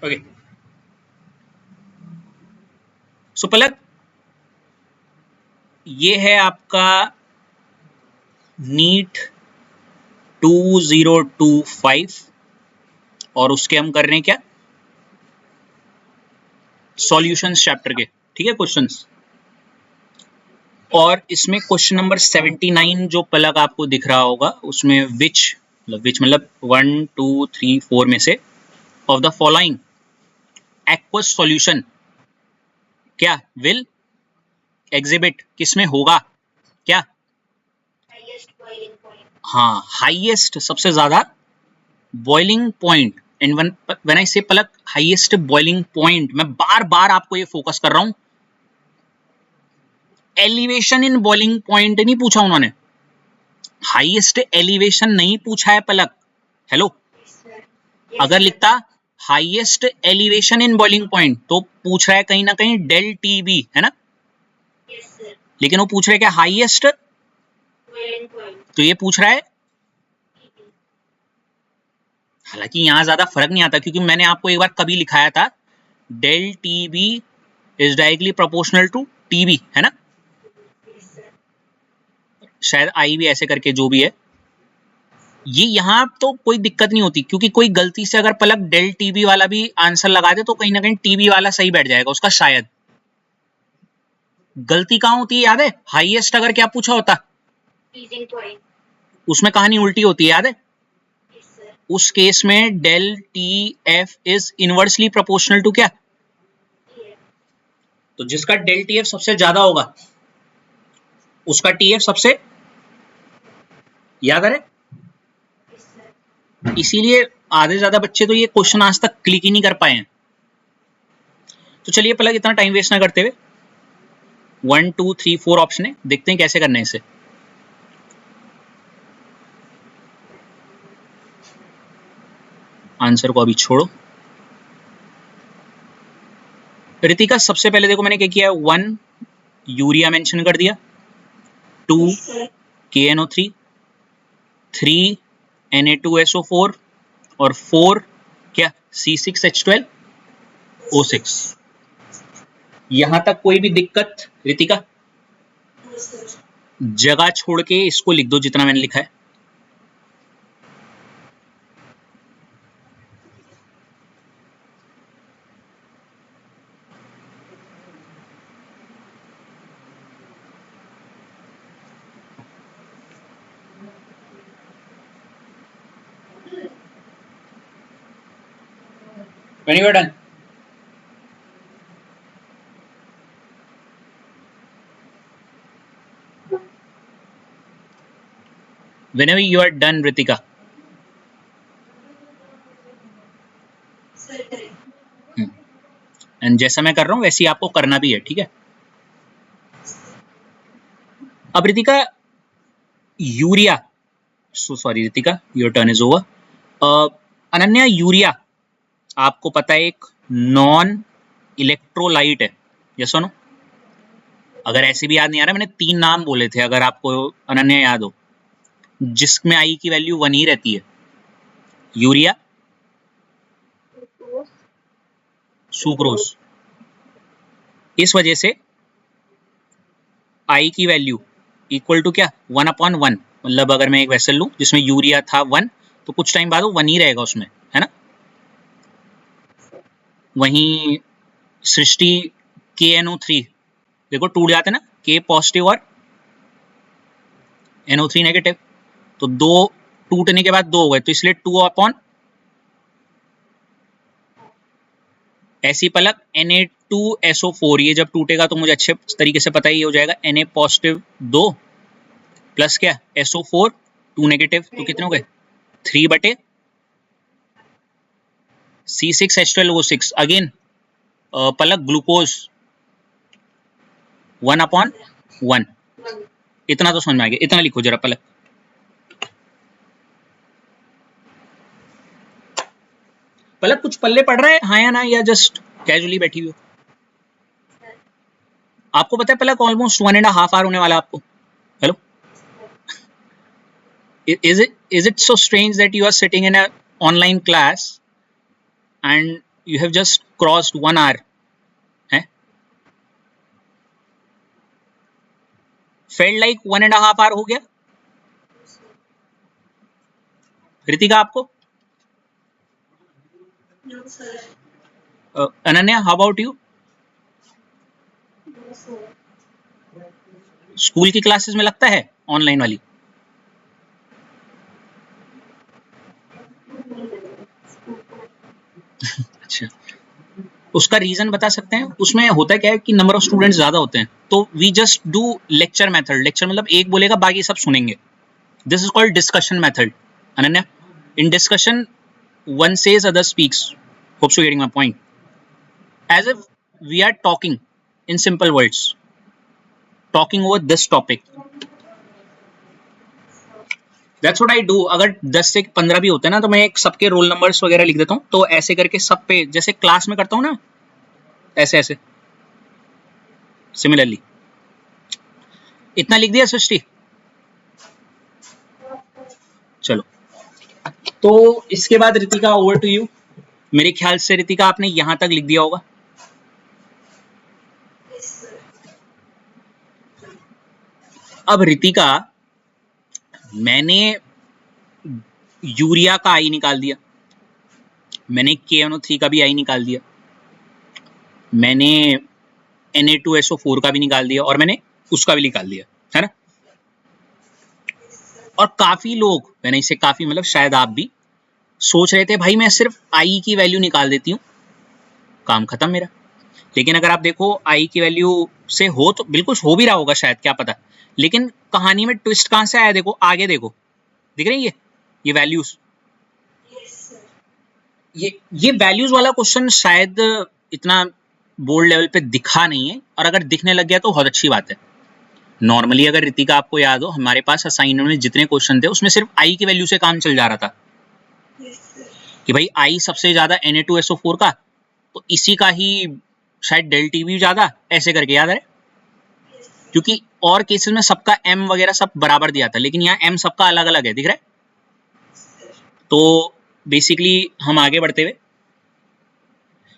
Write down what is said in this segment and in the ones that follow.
Okay so पलक, ये है आपका नीट 2025 और उसके हम कर रहे हैं क्या, सॉल्यूशंस चैप्टर के, ठीक है, क्वेश्चंस। और इसमें क्वेश्चन नंबर 79 जो पलक आपको दिख रहा होगा, उसमें विच मतलब 1 2 3 4 में से of the following aqueous solution क्या विल एग्जिबिट, किसमें होगा क्या, हाँ हाईएस्ट, सबसे ज्यादा boiling point. And when I से पलक हाईएस्ट बॉइलिंग पॉइंट, मैं बार बार आपको ये फोकस कर रहा हूं, एलिवेशन इन बॉइलिंग पॉइंट नहीं पूछा उन्होंने, हाईएस्ट एलिवेशन नहीं पूछा है पलक। हेलो, अगर लिखता highest elevation in boiling point तो पूछ रहा है कहीं ना कहीं डेल टी बी, है ना, लेकिन वो पूछ रहे क्या हाईएस्ट, तो ये पूछ रहा है, हालांकि यहां ज्यादा फर्क नहीं आता क्योंकि मैंने आपको एक बार कभी लिखाया था del T B is directly proportional to T B, है ना, शायद आई भी ऐसे करके जो भी है, ये यहां तो कोई दिक्कत नहीं होती क्योंकि कोई गलती से अगर पलक डेल टीबी वाला भी आंसर लगा दे तो कहीं ना कहीं टीबी वाला सही बैठ जाएगा उसका, शायद। गलती कहां होती है याद है, हाईएस्ट अगर क्या पूछा होता, उसमें कहानी उल्टी होती है, याद है, उस केस में del T F is inversely proportional to क्या, तो जिसका डेल टी एफ सबसे ज्यादा होगा उसका टी एफ सबसे, याद आ रहा है, इसीलिए आधे ज्यादा बच्चे तो ये क्वेश्चन आज तक क्लिक ही नहीं कर पाए हैं। तो चलिए पहले इतना टाइम वेस्ट ना करते हुए 1 2 3 4 ऑप्शन है, देखते हैं कैसे करना है इसे। आंसर को अभी छोड़ो। रितिका, सबसे पहले देखो मैंने क्या किया है, 1 यूरिया मेंशन कर दिया, 2 KNO3, 3 Na2SO4 और 4 क्या C6H12O6। यहां तक कोई भी दिक्कत रितिका? जगह छोड़ के इसको लिख दो जितना मैंने लिखा है। When you are done. Whenever you are done, Ritika. And जैसा मैं कर रहा हूं वैसे ही आपको करना भी है, ठीक है। अब Ritika urea, so sorry Ritika, your turn is over. Ananya, urea आपको पता है एक नॉन इलेक्ट्रोलाइट है, यस और नो? अगर ऐसे भी याद नहीं आ रहा, मैंने 3 नाम बोले थे, अगर आपको अनन्या याद हो, जिसमें आई की वैल्यू 1 ही रहती है, यूरिया, सुक्रोज। इस वजह से आई की वैल्यू इक्वल टू क्या 1/1, मतलब अगर मैं एक वेसल लूं जिसमें यूरिया था 1 तो कुछ टाइम बाद वो 1 ही रहेगा उसमें, है ना। वहीं सृष्टि KNO3 देखो टूट जाते ना, K पॉजिटिव और NO3 नेगेटिव, तो 2 टूटने के बाद 2 हो गए, तो इसलिए 2/, ऐसी पलक Na2SO4, ये जब टूटेगा तो मुझे अच्छे तरीके से पता ही हो जाएगा, Na पॉजिटिव 2 प्लस क्या SO4 2 नेगेटिव, तो कितने हो गए 3/, C6H12O6 अगेन पलक ग्लूकोज 1/1, इतना तो समझ में आ गया, इतना लिखो जरा पलक। पलक कुछ पल्ले पड़ रहा है, हाँ या ना, या जस्ट कैजुअली बैठी हुई हो? आपको पता है पलक ऑलमोस्ट 1.5 आवर होने वाला आपको। Hello, is it so strange that you are sitting in a online class and you have just crossed 1 hour है, फेल्ड लाइक 1.5 आवर हो गया रितिका आपको? Ananya how about you? School की क्लासेस में लगता है ऑनलाइन वाली? अच्छा, उसका रीजन बता सकते हैं? उसमें होता क्या है कि नंबर ऑफ स्टूडेंट्स ज्यादा होते हैं, तो we just do lecture method. Lecture मतलब एक बोलेगा बाकी सब सुनेंगे, this is called discussion method. Ananya, in discussion one says, other speaks. Hope you're getting my point. As if we are talking in simple words, talking over this topic. That's what I do. अगर 10 से 15 भी होते हैं ना, तो मैं एक सबके रोल नंबर्स वगैरह लिख देता हूँ, तो ऐसे करके सब पे, जैसे क्लास में करता हूँ ना, ऐसे ऐसे सिमिलरली। इतना लिख दिया सृष्टि? चलो, तो इसके बाद रितिका ओवर टू यू। मेरे ख्याल से रितिका आपने यहां तक लिख दिया होगा। अब रितिका, मैंने यूरिया का आई निकाल दिया, मैंने KNO3 का भी आई निकाल दिया, मैंने Na2SO4 का भी निकाल दिया, और मैंने उसका भी निकाल दिया, है ना? और काफी लोग, मैंने इसे काफी मतलब शायद आप भी सोच रहे थे भाई मैं सिर्फ आई की वैल्यू निकाल देती हूँ, काम खत्म मेरा। लेकिन अगर आप देखो आई की वैल्यू से हो तो बिल्कुल हो भी रहा होगा शायद, क्या पता। लेकिन कहानी में ट्विस्ट कहां से आया देखो, आगे देखो, दिख रही है ये वैल्यूज। ये वैल्यूज वाला क्वेश्चन शायद इतना बोर्ड लेवल पे दिखा नहीं है, और अगर दिखने लग गया तो बहुत अच्छी बात है। नॉर्मली अगर रितिका आपको याद हो, हमारे पास असाइनमेंट में जितने क्वेश्चन थे उसमें सिर्फ आई की वैल्यू से काम चल जा रहा था, कि भाई आई सबसे ज्यादा Na2SO4 का, तो इसी का ही शायद डेल्टी भी ज्यादा, ऐसे करके याद है, क्योंकि और केसेस में सबका एम वगैरह सब बराबर दिया था, लेकिन यहाँ एम सबका अलग अलग है, दिख रहा है? तो बेसिकली हम आगे बढ़ते हुए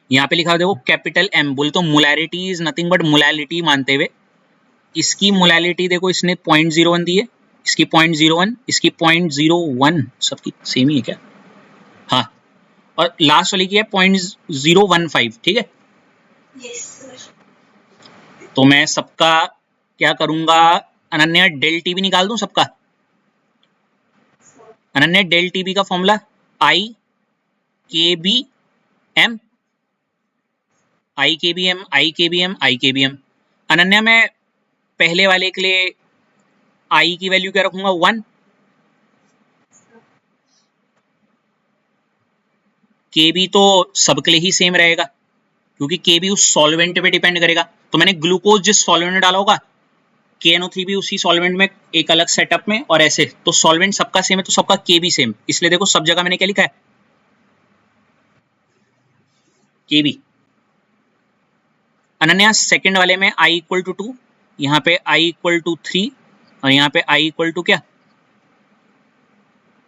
यहाँ पे लिखा हुआ देखो, कैपिटल एम बोले तो molarity is nothing but molality मानते हुए, इसकी मोलैलिटी देखो, इसने 0.01 दी है, इसकी 0.01, इसकी 0.01, सबकी सेम ही है क्या? हाँ, और लास्ट वाली की है 0.015, ठीक है? तो मैं सबका क्या करूंगा, अनन्या डेल टी भी निकाल दूं सबका। अनन्या डेल टी बी का फॉर्मूला आई के बी एम, आई के बी एम, आई के बी एम, आई के बी एम। अनन्या, मैं पहले वाले के लिए आई की वैल्यू क्या रखूंगा, 1। के बी तो सबके लिए ही सेम रहेगा, क्योंकि के बी उस सॉल्वेंट पे डिपेंड करेगा। तो मैंने ग्लूकोज जिस सॉल्वेंट में डाला होगा, KNO3 भी उसी सॉल्वेंट में एक अलग सेटअप में, और ऐसे तो सॉल्वेंट सबका सेम है, तो सबका के बी सेम, इसलिए देखो सब जगह मैंने क्या लिखा है, के बी। अनन्या, सेकंड वाले में i इक्वल टू 2, यहाँ पे i इक्वल टू 3, और यहाँ पे i इक्वल टू क्या,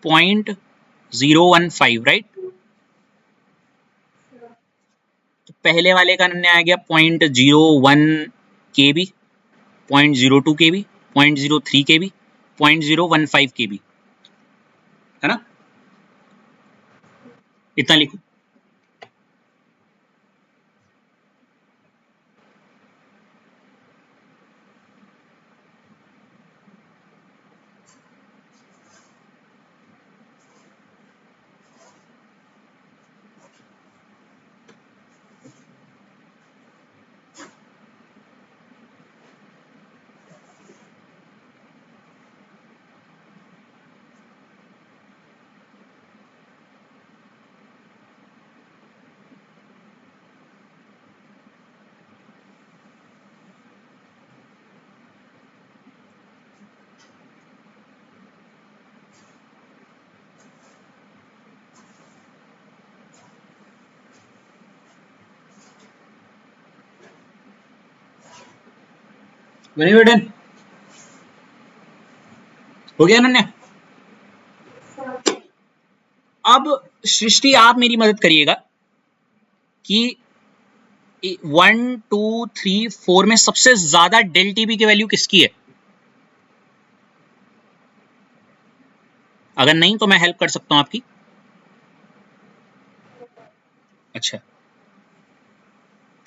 0.015, राइट? तो पहले वाले का अनन्या आ गया 0.01 KB, 0.02 KB, 0.03 KB, 0.015 KB, है ना? इतना लिखो। वेरी गुड, डन हो गया अनन्या? अब सृष्टि आप मेरी मदद करिएगा, कि 1 2 3 4 में सबसे ज्यादा डेल टीबी की वैल्यू किसकी है? अगर नहीं तो मैं हेल्प कर सकता हूं आपकी। अच्छा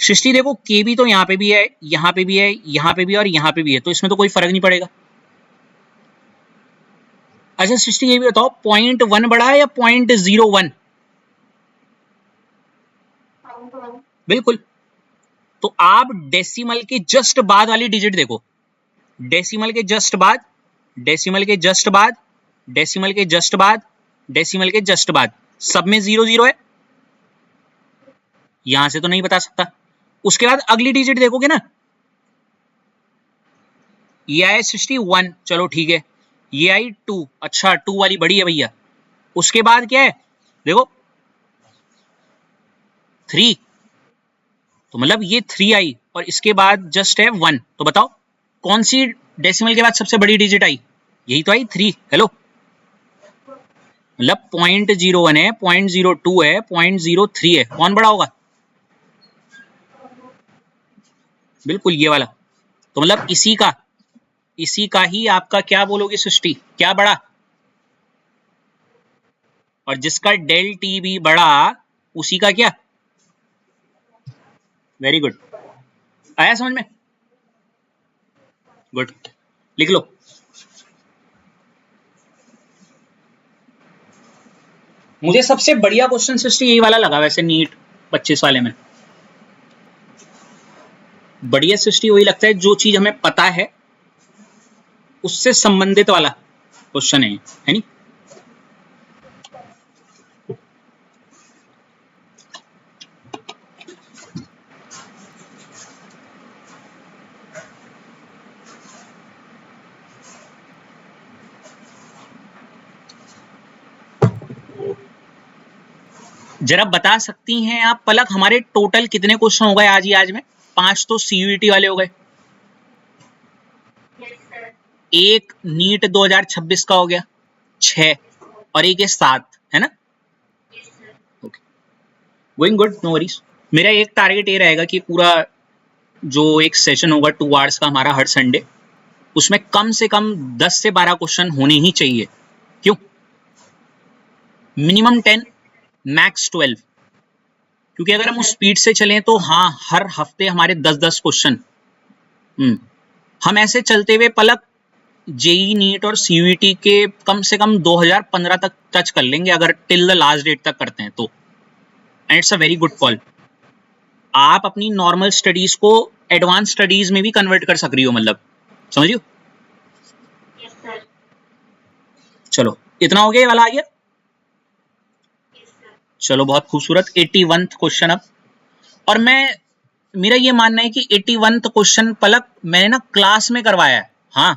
सृष्टि देखो, के भी तो यहां पे भी है, यहां पे भी है, यहां पे भी है और यहां पे भी है, तो इसमें तो कोई फर्क नहीं पड़ेगा। अच्छा सृष्टि ये भी बताओ, 0.1 बड़ा है या 0.01? बिल्कुल। तो आप डेसिमल के जस्ट बाद वाली डिजिट देखो, डेसिमल के जस्ट बाद, डेसिमल के जस्ट बाद, डेसिमल के जस्ट बाद, डेसिमल के जस्ट बाद, सब में 0 0 है। यहां से तो नहीं बता सकता। उसके बाद अगली डिजिट देखोगे ना, ये आए 61, चलो ठीक है। ये आई 2, अच्छा 2 वाली बड़ी है भैया। उसके बाद क्या है देखो, 3, तो मतलब ये 3 आई और इसके बाद जस्ट है 1। तो बताओ कौन सी डेसिमल के बाद सबसे बड़ी डिजिट आई? यही तो आई 3। हेलो, मतलब 0.01 है, 0.02 है, 0.03 है, कौन बड़ा होगा? बिल्कुल ये वाला। तो मतलब इसी का ही आपका क्या बोलोगे सृष्टि, क्या बड़ा? और जिसका डेल टी भी बड़ा, उसी का क्या? वेरी गुड, आया समझ में? गुड, लिख लो। मुझे सबसे बढ़िया क्वेश्चन सृष्टि यही वाला लगा वैसे, नीट 25 वाले में। बढ़िया सृष्टि वही लगता है जो चीज हमें पता है उससे संबंधित वाला क्वेश्चन है नहीं? जरा बता सकती हैं आप पलक, हमारे टोटल कितने क्वेश्चन हो गए आज ही आज में? 5 तो सीयूईटी वाले हो गए, एक नीट 2026 का हो गया 6, और एक है 7, है ना? Okay, going good, no worries. मेरा एक टारगेट ये रहेगा कि पूरा जो एक सेशन होगा 2 आवर्स का हमारा हर संडे, उसमें कम से कम 10 से 12 क्वेश्चन होने ही चाहिए। क्यों? Minimum 10, max 12। क्योंकि अगर हम उस स्पीड से चलें तो हाँ, हर हफ्ते हमारे 10-10 क्वेश्चन। हम ऐसे चलते हुए पलक जेई नीट और सीयूईटी के कम से कम 2015 तक टच कर लेंगे अगर टिल द लास्ट डेट तक करते हैं तो। And it's a very good call. आप अपनी नॉर्मल स्टडीज को एडवांस स्टडीज में भी कन्वर्ट कर सक रही हो, मतलब समझ रही हो? चलो इतना हो गया, ये वाला आ गया। चलो बहुत खूबसूरत, 81वां क्वेश्चन अब। और मेरा ये मानना है कि 81वां क्वेश्चन पलक मैंने ना क्लास में करवाया है। हाँ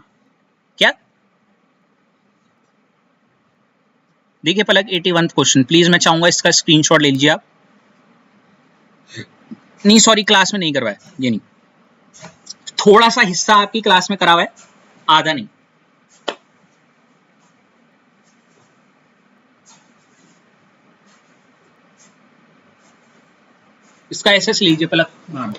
क्या? देखिए पलक, 81वां क्वेश्चन प्लीज, मैं चाहूंगा इसका स्क्रीनशॉट ले लीजिए आप। नहीं सॉरी, क्लास में नहीं करवाया, ये नहीं, थोड़ा सा हिस्सा आपकी क्लास में करा हुआ है, आधा नहीं। इसका एसएस लीजिए पलक। हाँ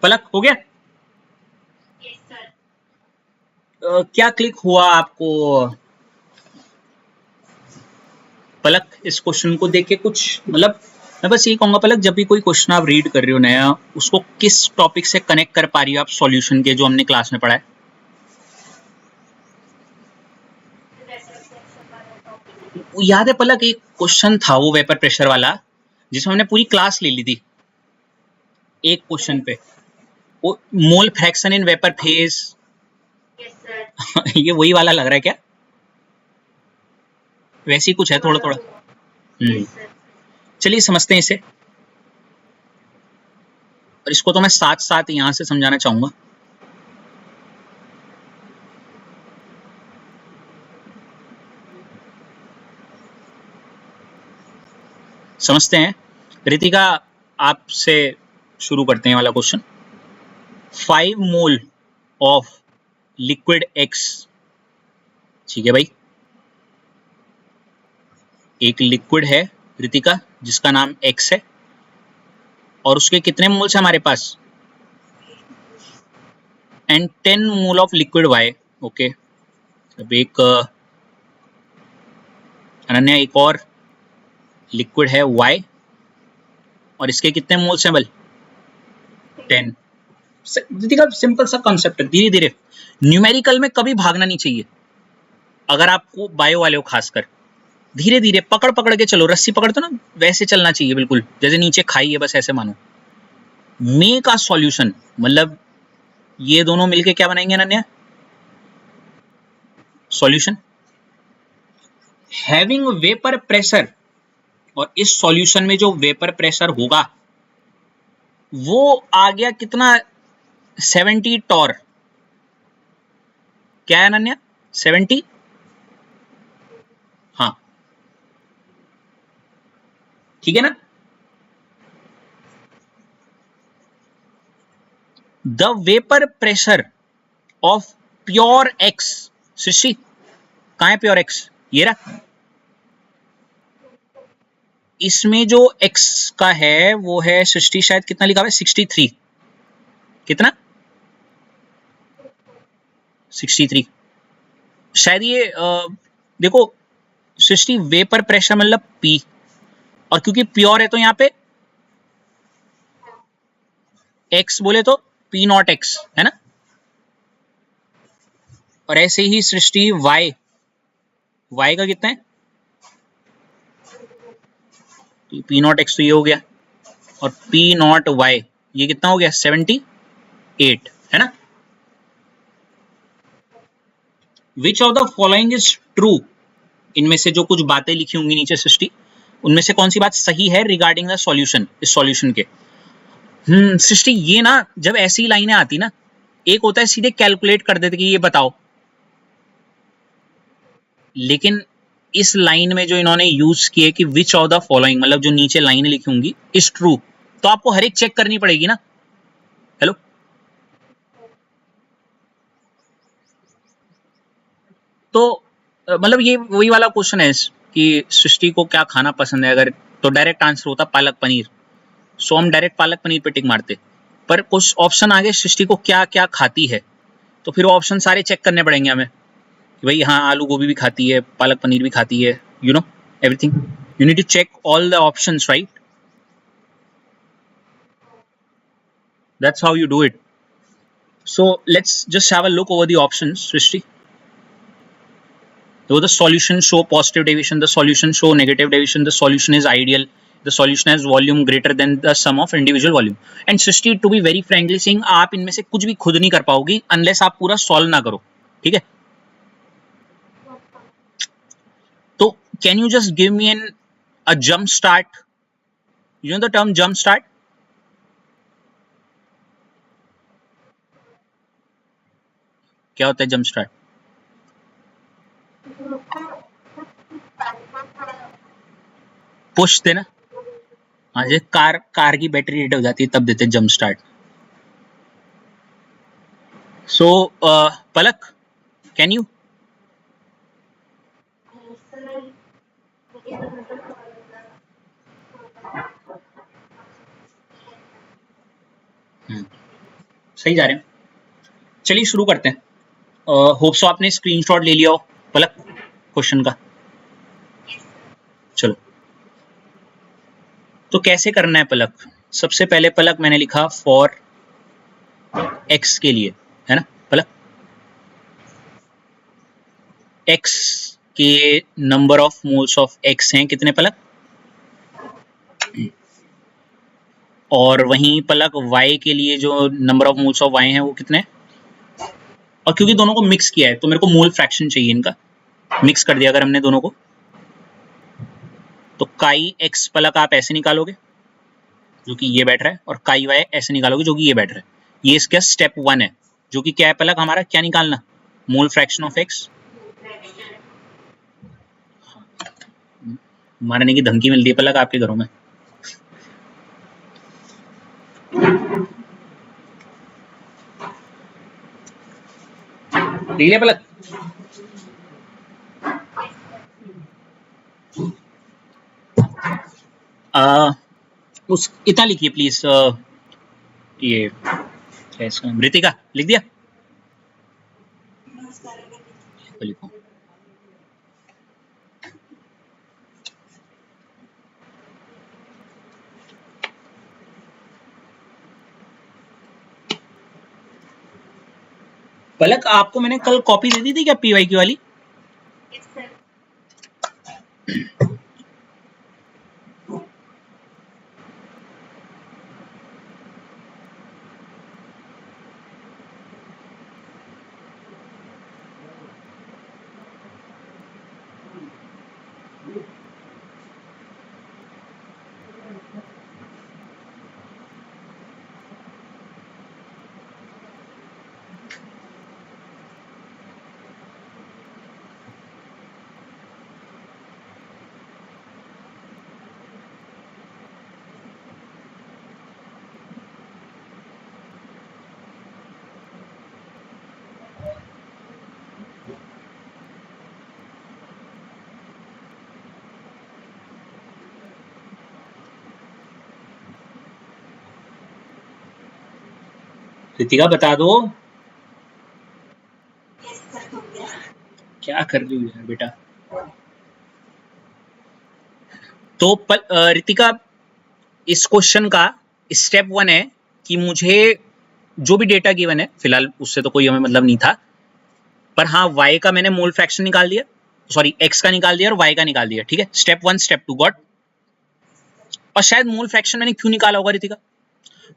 पलक हो गया? क्या क्लिक हुआ आपको? पलक इस क्वेश्चन को देख के कुछ मतलब मैं बस ये कहूंगा पलक, जब भी कोई क्वेश्चन आप रीड कर रहे हो नया, उसको किस टॉपिक से कनेक्ट कर पा रही हो आप सॉल्यूशन के, जो हमने क्लास में पढ़ा है? याद है पलक, एक क्वेश्चन था वो वेपर प्रेशर वाला, जिसमें हमने पूरी क्लास ले ली थी एक क्वेश्चन पे, वो mole fraction in vapour phase. ये वही वाला लग रहा है क्या? वैसे ही कुछ है थोड़ा थोड़ा। चलिए समझते हैं इसे, और इसको तो मैं साथ साथ यहां से समझाना चाहूंगा। समझते हैं। रितिका, आपसे शुरू करते हैं वाला question. 5 mole of liquid x, ठीक है भाई, एक लिक्विड है रितिका जिसका नाम एक्स है, और उसके कितने मोल्स हैं हमारे पास? And 10 mole of liquid Y. Okay, अब एक अनन्या, एक और लिक्विड है वाई, और इसके कितने मोल्स हैं बल? 10। रितिका सिंपल सा कॉन्सेप्ट है, धीरे धीरे, न्यूमेरिकल में कभी भागना नहीं चाहिए। अगर आपको बायो वाले हो खासकर, धीरे धीरे पकड़ पकड़ के चलो, रस्सी पकड़ते ना वैसे चलना चाहिए, बिल्कुल जैसे नीचे खाई है, बस ऐसे मानो। मेक अ सॉल्यूशन, मतलब ये दोनों मिलके क्या बनाएंगे Ananya? Solution having vapour pressure, और इस सॉल्यूशन में जो वेपर प्रेशर होगा वो आ गया कितना? 70 टॉर। क्या है अनन्या? 70। हाँ ठीक है ना। The vapour pressure of pure X, Srishti कहां है प्योर एक्स? ये रहा। इसमें जो एक्स का है वो है सृष्टि, शायद कितना लिखा हुआ है? 63। कितना? 63 शायद। ये देखो सृष्टि, वेपर प्रेशर मतलब पी, और क्योंकि प्योर है तो यहां पे एक्स बोले तो पी नॉट एक्स है ना। और ऐसे ही सृष्टि वाई, वाई का कितना है? पी नॉट एक्स तो ये हो गया, और पी नॉट वाई ये कितना हो गया? 78 है ना। Which of the following is true, इनमें से जो कुछ बातें लिखी होंगी नीचे सृष्टि, उनमें से कौन सी बात सही है रिगार्डिंग द सॉल्यूशन, इस सॉल्यूशन के? सृष्टि ये ना, जब ऐसी लाइनें आती ना, एक होता है सीधे कैलकुलेट कर देते कि ये बताओ, लेकिन इस लाइन में जो इन्होंने यूज किए कि विच ऑफ द फॉलोइंग, मतलब जो नीचे लाइनें लिखी होंगी इज ट्रू, तो आपको हर एक चेक करनी पड़ेगी ना। हेलो, तो मतलब ये वही वाला क्वेश्चन है कि सृष्टि को क्या खाना पसंद है, अगर तो डायरेक्ट आंसर होता पालक पनीर, सो हम डायरेक्ट पालक पनीर पे टिक मारते। पर कुछ ऑप्शन आगे सृष्टि को क्या क्या खाती है, तो फिर ऑप्शन सारे चेक करने पड़ेंगे हमें कि भाई हाँ आलू गोभी भी खाती है, पालक पनीर भी खाती है, you know everything, you need to check all the options, right? That's how you do it. So let's just have a look over the options Srishti. So the solution show positive deviation, the solution show negative deviation, the solution is ideal, the solution has volume greater than the sum of individual volume. And Srishti, to be very frankly saying, आप इनमें से कुछ भी खुद नहीं कर पाओगी unless आप पूरा solve ना करो, ठीक है? तो can you just give me a jump start? You know the term jump start? क्या होता है jump start? पुश देना। हाँ, जैसे कार की बैटरी डेड हो जाती है तब देते jump start. So Palak, can you? सही जा रहे हैं, चलिए शुरू करते हैं। होप सो आपने स्क्रीनशॉट ले लिया हो पलक क्वेश्चन का। चलो, तो कैसे करना है पलक? सबसे पहले पलक मैंने लिखा फॉर x के लिए, है ना पलक, x के number of moles of x हैं कितने पलक, और वहीं पलक y के लिए जो number of moles of y हैं वो कितने, और क्योंकि दोनों को मिक्स किया है तो मेरे को मोल फ्रैक्शन चाहिए इनका, मिक्स कर दिया अगर हमने दोनों को, तो काई x पलक आप ऐसे निकालोगे जो कि ये बैठ रहा है, और काई y ऐसे निकालोगे जो कि ये बैठ रहा है। ये इसका स्टेप 1 है, जो कि क्या है पलक हमारा, क्या निकालना, मोल फ्रैक्शन ऑफ x। मारने की धमकी मिलती है पलक आपके घरों में। ठीक है पलक, उस इतना लिखिए प्लीज, ये क्या इसका नाम, ऋतिका लिख दिया, लिखो। पलक आपको मैंने कल कॉपी दे दी थी क्या पीवाई की वाली? ऋतिका बता दो क्या कर रही हो यार बेटा। तो ऋतिका इस क्वेश्चन का स्टेप 1 है कि मुझे जो भी डेटा गिवन है, फिलहाल उससे तो कोई हमें मतलब नहीं था, पर हाँ y का मैंने मोल फ्रैक्शन निकाल दिया, सॉरी x का निकाल दिया और y का निकाल दिया, ठीक है। Step 1 step 2 got. और शायद मोल फ्रैक्शन मैंने क्यों निकाला होगा ऋतिका,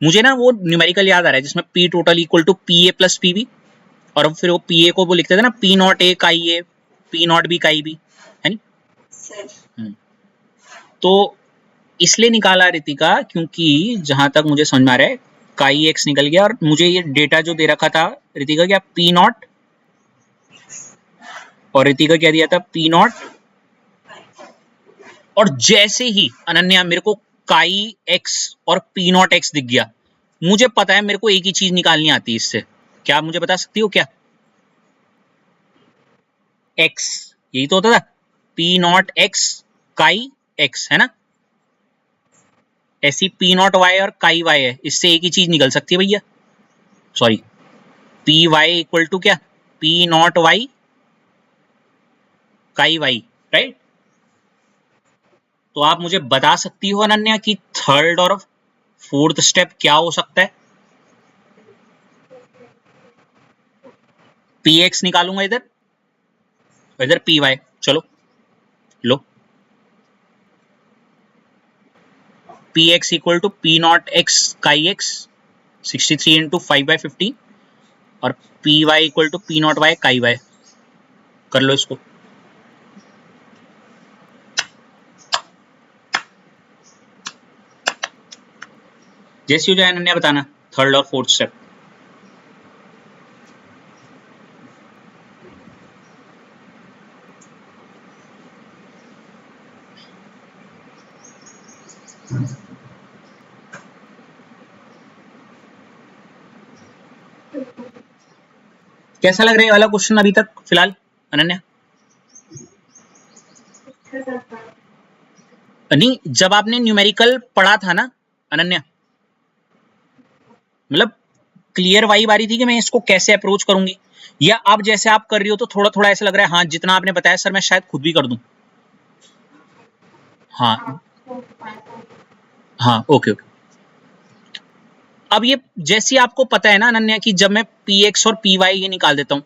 मुझे ना वो न्यूमेरिकल याद आ रहा है जिसमें p total equal to pa plus pb, और फिर वो pa को वो लिखते थे ना p नॉट a काई a, p नॉट b काई b, है नहीं। तो इसलिए निकाला ऋतिका क्योंकि जहां तक मुझे समझ में आ रहा है काई एक्स निकल गया, और मुझे ये डेटा जो दे रखा था ऋतिका क्या पी नॉट, और ऋतिका क्या दिया था पी नॉट, और जैसे ही अनन्या मेरे को काई एक्स और पी नॉट एक्स दिख गया, मुझे पता है मेरे को एक ही चीज निकालनी आती है इससे, क्या आप मुझे बता सकती हो क्या, एक्स, यही तो होता था P not X chi x, है ना। ऐसी पी नॉट वाई और काई वाई है, इससे एक ही चीज निकल सकती है भैया, sorry P Y equal to क्या P not Y chi Y, right. तो आप मुझे बता सकती हो अनन्या कि थर्ड और फोर्थ स्टेप क्या हो सकता है। पी एक्स निकालूंगा इधर, इधर पी वाई, चलो लो, P X equal to P not X chi X 63 into 5/15, और P Y equal to P not Y chi Y, कर लो इसको। जैसी हो जाए अनन्या बताना थर्ड और फोर्थ स्टेप। कैसा लग रहा है वाला क्वेश्चन अभी तक फिलहाल अनन्या? नहीं, जब आपने न्यूमेरिकल पढ़ा था ना अनन्या, मतलब क्लियर वाइब आ रही थी कि मैं इसको कैसे अप्रोच करूंगी, या अब जैसे आप कर रही हो तो थोड़ा थोड़ा ऐसा लग रहा है हाँ जितना आपने बताया सर मैं शायद खुद भी कर दूं। हाँ हाँ, ओके ओके। अब ये जैसे आपको पता है ना अनन्या कि जब मैं पी एक्स और पी वाई ये निकाल देता हूं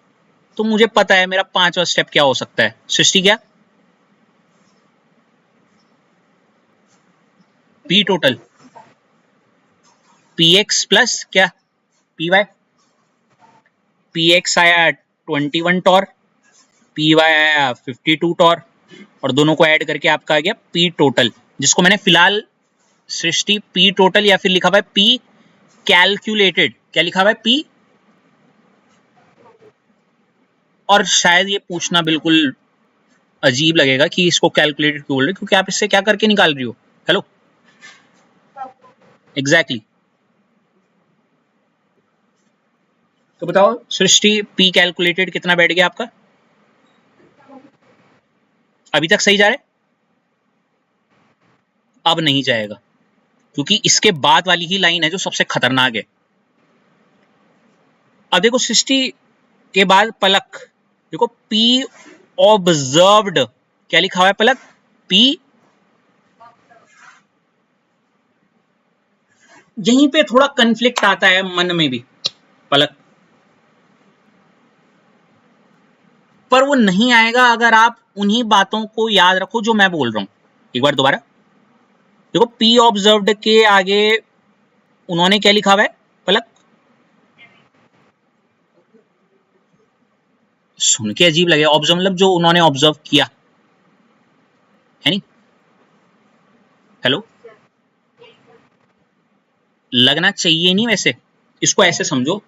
तो मुझे पता है मेरा पांचवा स्टेप क्या हो सकता है। सृष्टि क्या? P total P x plus क्या पी वाई। पी एक्स आया 21 टॉर, पी वाई आया 52 टॉर, और दोनों को ऐड करके आपका आ गया पी टोटल, जिसको मैंने फिलहाल सृष्टि पी टोटल या फिर लिखा हुआ है पी कैलकुलेटेड। क्या लिखा हुआ है? पी। और शायद ये पूछना बिल्कुल अजीब लगेगा कि इसको कैलकुलेटेड क्यों बोल रहे, क्योंकि आप इससे क्या करके निकाल रही हो? Hello, exactly. तो बताओ सृष्टि, पी कैलकुलेटेड कितना बैठ गया आपका? अभी तक सही जा रहा है? अब नहीं जाएगा, क्योंकि इसके बाद वाली ही लाइन है जो सबसे खतरनाक है। अब देखो सृष्टि के बाद पलक, देखो पी ऑब्जर्व्ड, क्या लिखा हुआ है पलक? पी। यहीं पे थोड़ा कंफ्लिक्ट आता है मन में भी पलक, पर वो नहीं आएगा अगर आप उन्हीं बातों को याद रखो जो मैं बोल रहा हूं। एक बार दोबारा देखो, पी ऑब्जर्व्ड के आगे उन्होंने क्या लिखा हुआ है पलक? सुन के अजीब लगे, ऑब्जर्व मतलब जो उन्होंने ऑब्जर्व किया है, नहीं? हेलो, लगना चाहिए नहीं वैसे, इसको ऐसे समझो।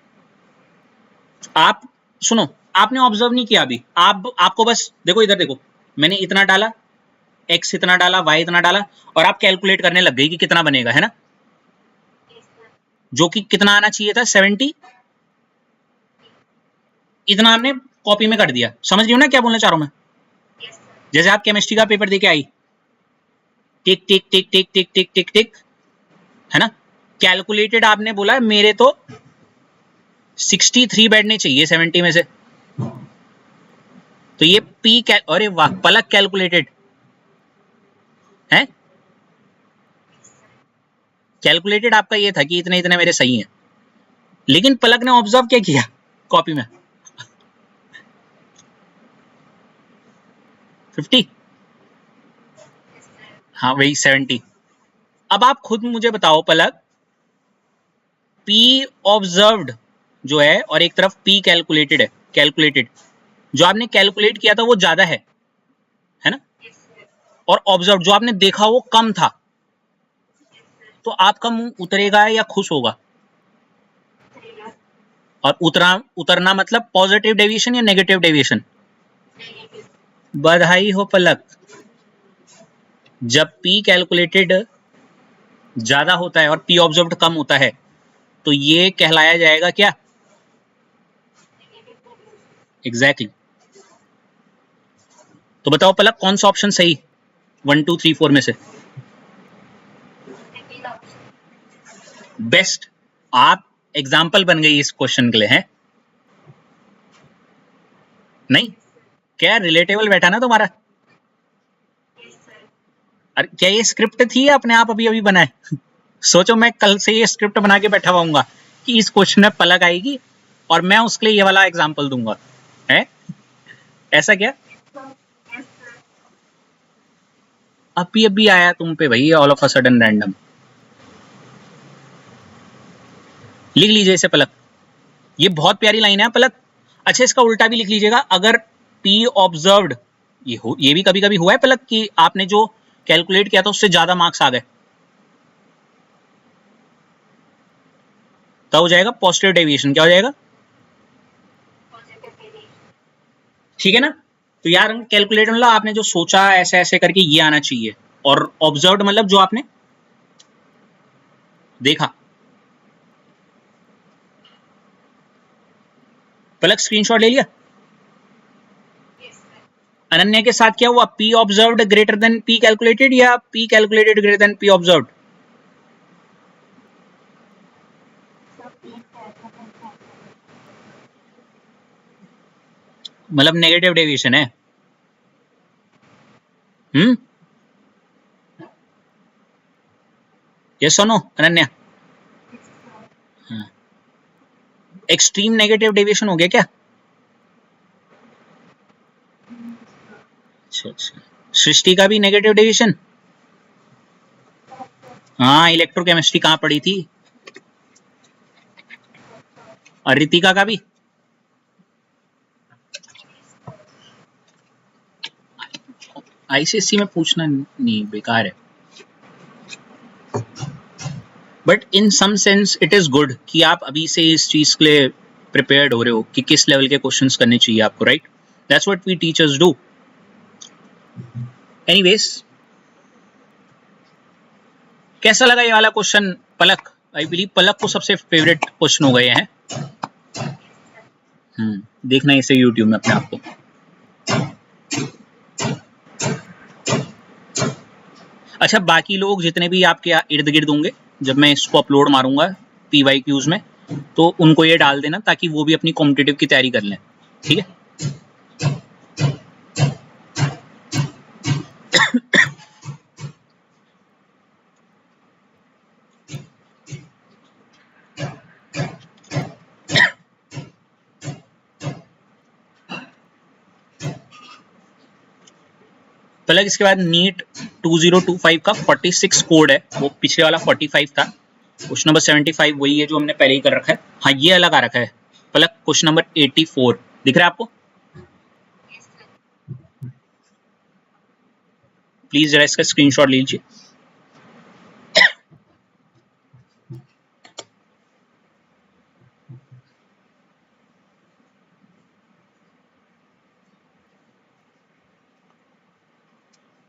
आप सुनो, आपने ऑब्जर्व नहीं किया अभी, आपको बस देखो, इधर देखो, मैंने इतना डाला, एक्स इतना डाला, वाई इतना डाला, और आप कैलकुलेट करने लग गई कि कितना बनेगा, है ना? जो कि कितना आना चाहिए था, 70। इतना आपने कॉपी में कर दिया। समझ रही हो ना क्या बोलना चाह रहा हूं मैं? जैसे आप केमिस्ट्री का पेपर देके आई, टिक टिक टिक टिक टिक टिक टिक टिक, है ना? कैलकुलेटेड आपने बोला मेरे तो 63 बैठने चाहिए 70 में से, तो ये पी अरे वाह, पलक कैलकुलेटेड है। कैलकुलेटेड आपका ये था कि इतने इतने मेरे सही हैं, लेकिन पलक ने ऑब्जर्व क्या किया कॉपी में? 50। हाँ वही 70। अब आप खुद मुझे बताओ पलक, पी ऑब्जर्व्ड जो है और एक तरफ पी कैलकुलेटेड है, कैलकुलेटेड जो आपने कैलकुलेट किया था वो ज्यादा है ना? और ऑब्जर्व जो आपने देखा वो कम था, तो आपका मुंह उतरेगा या खुश होगा? और उतरना मतलब पॉजिटिव डेविएशन या नेगेटिव डेविएशन? बधाई हो पलक, जब पी कैलकुलेटेड ज्यादा होता है और पी ऑब्जर्व्ड कम होता है तो ये कहलाया जाएगा क्या? एग्जैक्टली। तो बताओ पलक, कौन सा ऑप्शन सही 1 2 3 4 में से? बेस्ट। आप एग्जाम्पल बन गई इस क्वेश्चन के लिए, हैं? नहीं, क्या रिलेटेबल बैठा ना तुम्हारा? अरे क्या ये स्क्रिप्ट थी या अपने आप अभी अभी बनाए? सोचो मैं कल से ये स्क्रिप्ट बना के बैठा हुआ कि इस क्वेश्चन में पलक आएगी और मैं उसके लिए ये वाला एग्जाम्पल दूंगा, है? ऐसा क्या? अभी अभी आया तुम पे भाई, all of a sudden random. लिख लीजिए इसे पलक, ये बहुत प्यारी लाइन है पलक। अच्छा, इसका उल्टा भी लिख लीजिएगा, अगर पी ऑब्जर्व्ड, ये भी कभी कभी हुआ है पलक कि आपने जो कैलकुलेट किया था उससे ज्यादा मार्क्स आ गए, तब हो जाएगा पॉजिटिव डेविएशन। क्या हो जाएगा? ठीक है ना? तो यार कैलकुलेट मतलब आपने जो सोचा ऐसे ऐसे करके ये आना चाहिए, और ऑब्जर्व्ड मतलब जो आपने देखा। पलक स्क्रीनशॉट ले लिया? अनन्या के साथ क्या हुआ? P observed greater than P calculated या P calculated greater than P observed? मतलब नेगेटिव डेविएशन है। यस और नो अनन्या? हाँ, एक्सट्रीम नेगेटिव डेविएशन हो गया क्या? अच्छा अच्छा, सृष्टि का भी नेगेटिव डेविएशन? हाँ, इलेक्ट्रोकेमिस्ट्री कहाँ पढ़ी थी? और रितिका का भी? आईसीएससी में पूछना नहीं, बेकार है। But in some sense it is good कि आप अभी से इस चीज के लिए प्रिपेयर्ड हो रहे हो कि किस लेवल के क्वेश्चंस करने चाहिए आपको, right? That's what we teachers do. Anyways, कैसा लगा ये वाला क्वेश्चन पलक? आई बिलीव पलक को सबसे फेवरेट क्वेश्चन हो गए हैं। देखना इसे यूट्यूब में अपने आप को। अच्छा, बाकी लोग जितने भी आपके इर्द गिर्द होंगे, जब मैं इसको अपलोड मारूंगा PYQs में, तो उनको ये डाल देना ताकि वो भी अपनी कॉम्पिटिटिव की तैयारी कर लें, ठीक है? पलक, इसके बाद नीट 2025 का 46 कोड है, वो पिछले वाला 45 था। क्वेश्चन नंबर 75 वही है जो हमने पहले ही कर रखा है। हाँ, ये अलग आ रखा है पलक, क्वेश्चन नंबर 84 दिख रहा है आपको? प्लीज जरा इसका स्क्रीनशॉट लीजिए।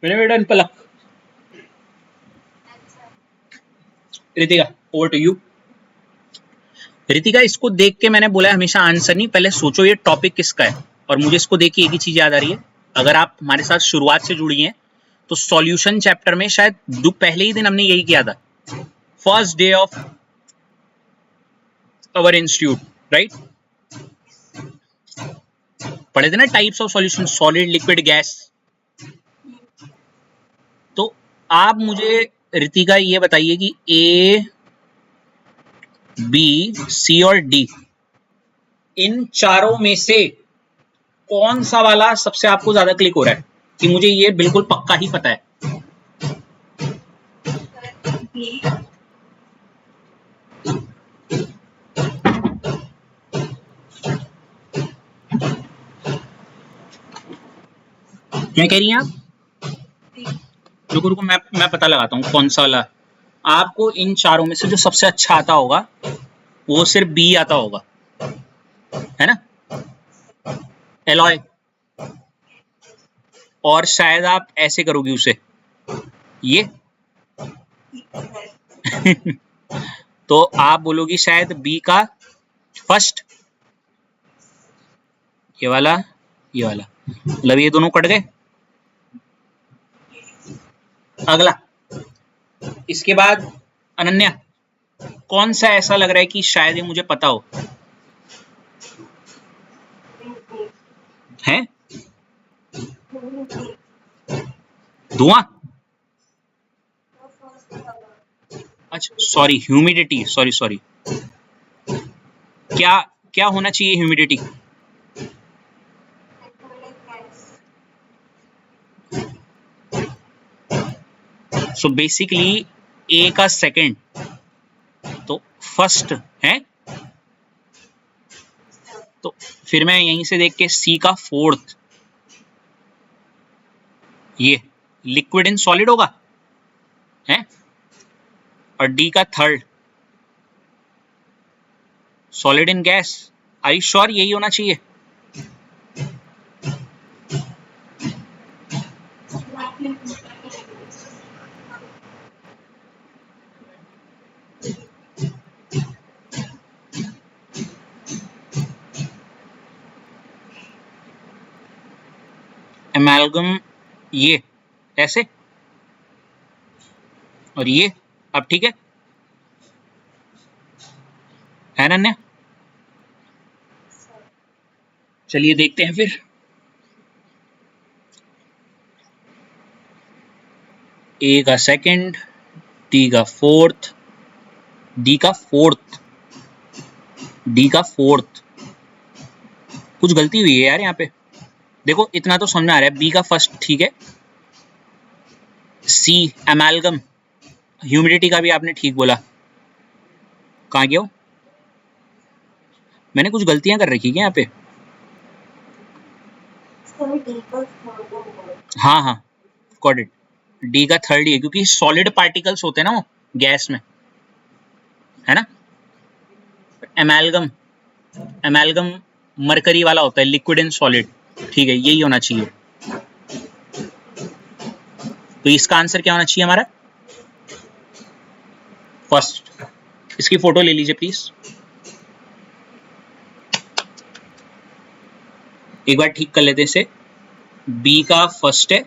मेरे बेटा Palak, Ritika over to you. Ritika, इसको देख के मैंने बोला हमेशा आंसर नहीं, पहले सोचो ये टॉपिक किसका है। और मुझे इसको देख के एक ही चीज याद आ रही है, अगर आप हमारे साथ शुरुआत से जुड़ी हैं तो सॉल्यूशन चैप्टर में शायद पहले ही दिन हमने यही किया था, first day of our institute, right? पढ़े थे ना types of solution, solid, liquid, gas. तो आप मुझे रितिका ये बताइए कि ए, बी, सी और डी, इन चारों में से कौन सा वाला सबसे आपको ज्यादा क्लिक हो रहा है कि मुझे ये बिल्कुल पक्का ही पता है? क्या कह रही हैं आप? रुको रुको, मैं पता लगाता हूँ कौन सा वाला आपको इन चारों में से जो सबसे अच्छा आता होगा, वो सिर्फ बी आता होगा, है ना? एलॉय। और शायद आप ऐसे करोगी उसे, ये तो आप बोलोगी शायद बी का फर्स्ट, ये वाला, ये वाला, मतलब ये दोनों कट गए। अगला, इसके बाद अनन्या, कौन सा ऐसा लग रहा है कि शायद ये मुझे पता हो? है धुआं? अच्छा सॉरी, ह्यूमिडिटी, सॉरी सॉरी। क्या क्या होना चाहिए ह्यूमिडिटी? सो बेसिकली ए का सेकंड तो फर्स्ट है, तो फिर मैं यहीं से देख के सी का फोर्थ, ये लिक्विड इन सॉलिड होगा, है? और डी का third solid in gas. I you sure यही होना चाहिए? एमालगम, ये ऐसे, और ये, अब ठीक है ना? चलिए देखते हैं फिर। ए का सेकंड, डी का फोर्थ, डी का फोर्थ, डी का फोर्थ। कुछ गलती हुई है यार यहाँ पे। देखो इतना तो समझ में आ रहा है, बी का फर्स्ट ठीक है। सी एमालगम, ह्यूमिडिटी का भी आपने ठीक बोला। कहाँ गया हो? मैंने कुछ गलतियां कर रखी है यहाँ पे। हाँ हाँ गॉट इट, डी का थर्ड ही है क्योंकि सॉलिड पार्टिकल्स होते हैं ना वो गैस में, है ना। एमालगम, एमालगम मरकरी वाला होता है, लिक्विड एंड सॉलिड, ठीक है, यही होना चाहिए। तो इसका आंसर क्या होना चाहिए हमारा? फर्स्ट। इसकी फोटो ले लीजिए प्लीज, एक बार ठीक कर लेते हैं इसे। बी का फर्स्ट है,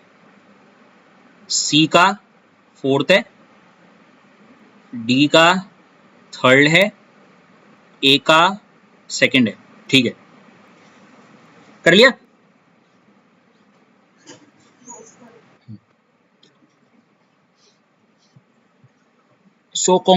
सी का फोर्थ है, डी का थर्ड है, ए का सेकंड है, ठीक है। कर लिया? सो